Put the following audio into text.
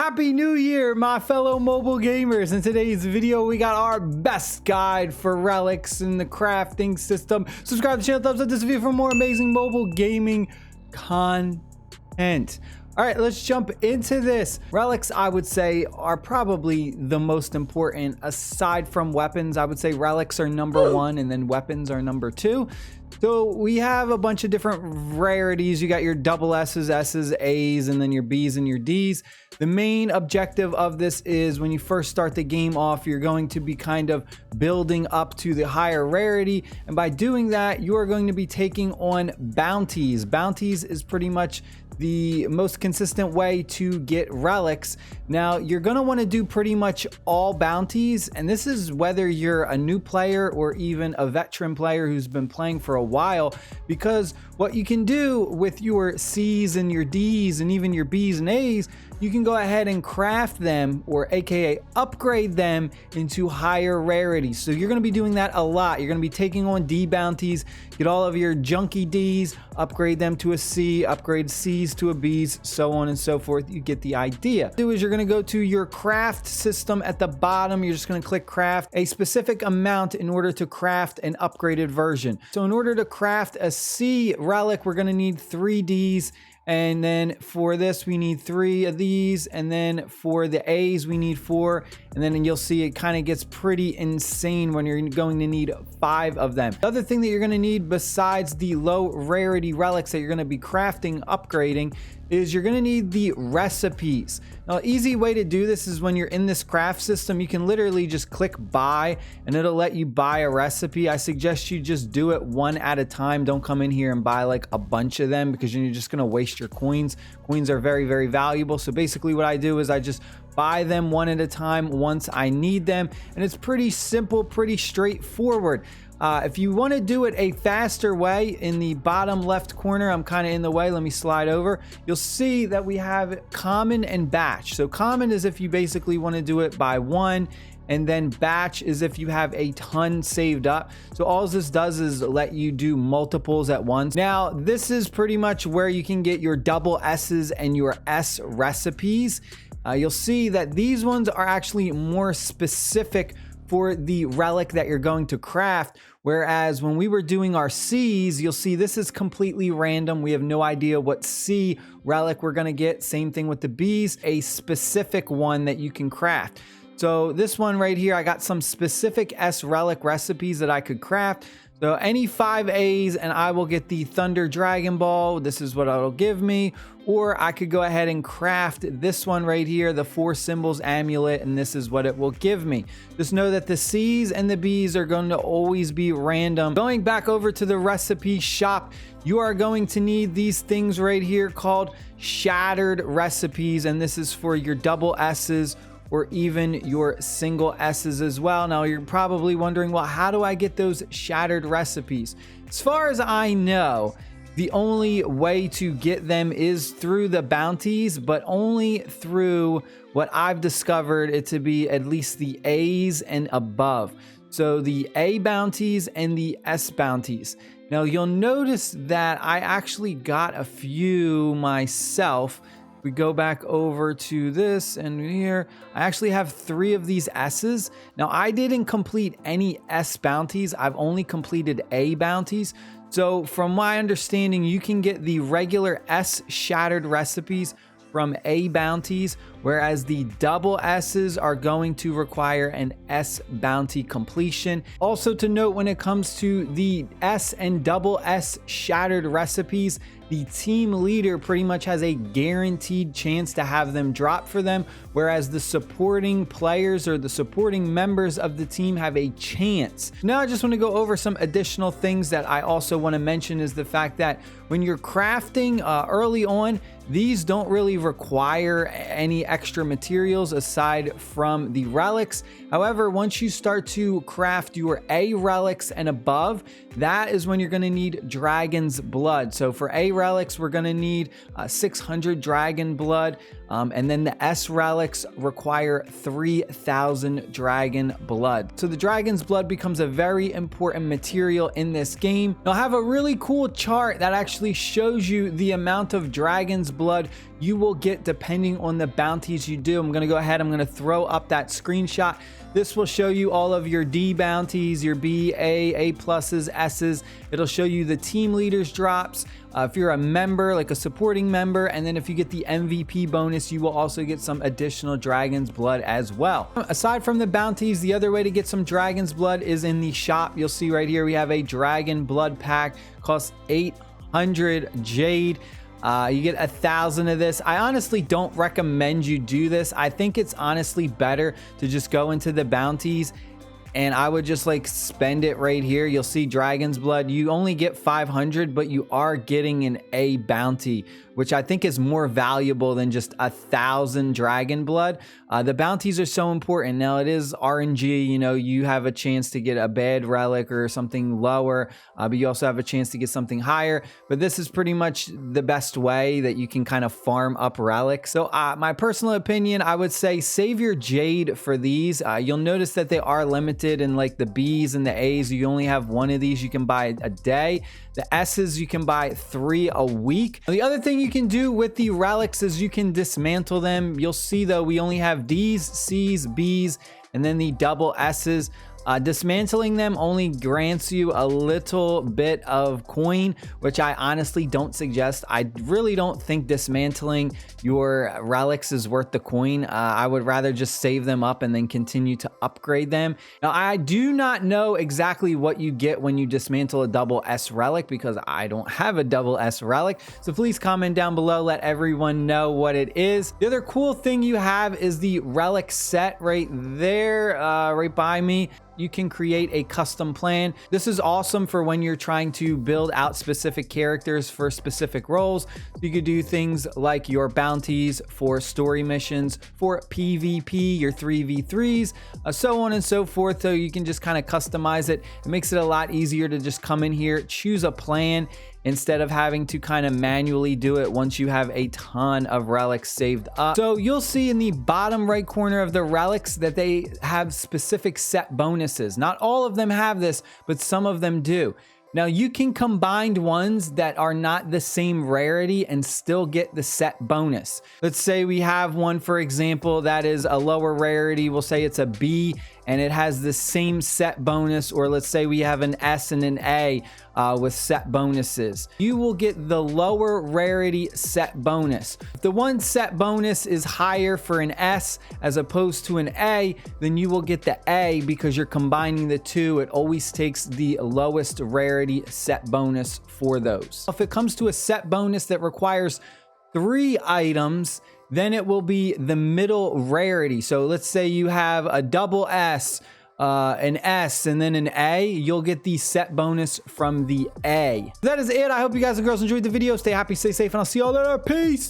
Happy New Year, my fellow mobile gamers. In today's video, we got our best guide for relics in the crafting system. Subscribe to the channel, thumbs up this video for more amazing mobile gaming content. All right, let's jump into this. Relics, I would say, are probably the most important aside from weapons. I would say relics are number one and then weapons are number two. So we have a bunch of different rarities. You got your double S's, S's, A's, and then your B's and your D's. The main objective of this is when you first start the game off, you're going to be kind of building up to the higher rarity. And by doing that, you are going to be taking on bounties. Bounties is pretty much the most consistent way to get relics. Now, you're going to want to do pretty much all bounties, and this is whether you're a new player or even a veteran player who's been playing for a while, because what you can do with your C's and your D's and even your B's and A's, you can go ahead and craft them, or aka upgrade them into higher rarities. So you're going to be doing that a lot. You're going to be taking on D bounties, get all of your junky D's, upgrade them to a C, upgrade C's to a B's, so on and so forth. You get the idea. Do is you're going to go to your craft system at the bottom. You're just going to click craft a specific amount in order to craft an upgraded version. So in order to craft a C relic, we're going to need 3 D's. And then for this, we need 3 of these. And then for the A's, we need 4. And then you'll see it kind of gets pretty insane when you're going to need 5 of them. The other thing that you're going to need besides the low rarity relics that you're going to be crafting, upgrading, is you're going to need the recipes. Now, easy way to do this is when you're in this craft system, you can literally just click buy and it'll let you buy a recipe. I suggest you just do it one at a time. Don't come in here and buy like a bunch of them because you're just going to waste your coins. Coins are very, very valuable. So basically what I do is I just buy them one at a time once I need them. And it's pretty simple, pretty straightforward. If you want to do it a faster way, in the bottom left corner, I'm kind of in the way, let me slide over. You'll see that we have common and batch. So common is if you basically want to do it by one, and then batch is if you have a ton saved up. So all this does is let you do multiples at once. Now, this is pretty much where you can get your double S's and your S recipes. You'll see that these ones are actually more specific for the relic that you're going to craft. Whereas when we were doing our C's, you'll see this is completely random. We have no idea what C relic we're gonna get. Same thing with the B's, a specific one that you can craft. So this one right here, I got some specific S relic recipes that I could craft. So any 5 A's and I will get the Thunder Dragon Ball. This is what it'll give me. Or I could go ahead and craft this one right here, the 4 Symbols Amulet, and this is what it will give me. Just know that the C's and the B's are going to always be random. Going back over to the recipe shop, you are going to need these things right here called shattered recipes, and this is for your double S's or even your single S's as well. Now you're probably wondering, well, how do I get those shattered recipes? As far as I know, the only way to get them is through the bounties, but only through what I've discovered it to be at least the A's and above. So the A bounties and the S bounties. Now you'll notice that I actually got a few myself. We go back over to this and here, I actually have 3 of these S's. Now I didn't complete any S bounties. I've only completed A bounties. So from my understanding, you can get the regular S shattered recipes from A bounties, whereas the double S's are going to require an S bounty completion. Also to note, when it comes to the S and double S shattered recipes, the team leader pretty much has a guaranteed chance to have them drop for them, whereas the supporting players or the supporting members of the team have a chance. Now I just want to go over some additional things that I also want to mention is the fact that when you're crafting early on, these don't really require any extra materials aside from the relics. However, once you start to craft your A relics and above, that is when you're going to need dragon's blood. So for A relics, we're going to need 600 dragon blood. And then the S relics require 3,000 dragon blood. So the dragon's blood becomes a very important material in this game. I'll have a really cool chart that actually shows you the amount of dragon's blood you will get depending on the bounties you do. I'm going to go ahead, I'm going to throw up that screenshot. This will show you all of your D bounties, your B, A pluses, S's. It'll show you the team leaders drops. If you're a member, like a supporting member, and then if you get the MVP bonus, you will also get some additional Dragon's Blood as well. Aside from the bounties, the other way to get some Dragon's Blood is in the shop. You'll see right here we have a Dragon Blood pack, costs 800 Jade. You get 1,000 of this. I honestly don't recommend you do this. I think it's honestly better to just go into the bounties, and I would just like spend it right here. You'll see Dragon's Blood. You only get 500, but you are getting an A bounty, which I think is more valuable than just 1,000 Dragon Blood. The bounties are so important. Now it is RNG, you know, you have a chance to get a bad relic or something lower, but you also have a chance to get something higher. But this is pretty much the best way that you can kind of farm up relics. So my personal opinion, I would say save your Jade for these. You'll notice that they are limited in like the B's and the A's. You only have one of these you can buy a day. The S's you can buy 3 a week. The other thing you can do with the relics is you can dismantle them. You'll see though, we only have D's, C's, B's, and then the double S's. Dismantling them only grants you a little bit of coin, which I honestly don't suggest. I really don't think dismantling your relics is worth the coin. I would rather just save them up and then continue to upgrade them. Now, I do not know exactly what you get when you dismantle a double S relic because I don't have a double S relic. So please comment down below, let everyone know what it is. The other cool thing you have is the relic set right there, right by me. You can create a custom plan. This is awesome for when you're trying to build out specific characters for specific roles. You could do things like your bounties for story missions, for PvP, your 3v3s, so on and so forth. So you can just kind of customize it. It makes it a lot easier to just come in here, choose a plan, instead of having to kind of manually do it once you have a ton of relics saved up. So you'll see in the bottom right corner of the relics that they have specific set bonuses. Not all of them have this, but some of them do. Now you can combine ones that are not the same rarity and still get the set bonus. Let's say we have one, for example, that is a lower rarity. We'll say it's a B and it has the same set bonus, or let's say we have an S and an A with set bonuses. You will get the lower rarity set bonus. If the one set bonus is higher for an S as opposed to an A, then you will get the A because you're combining the two. It always takes the lowest rarity set bonus for those. If it comes to a set bonus that requires 3 items, then it will be the middle rarity. So let's say you have a double S, an S, and then an A, you'll get the set bonus from the A. That is it. I hope you guys and girls enjoyed the video. Stay happy, stay safe, and I'll see y'all later. Peace.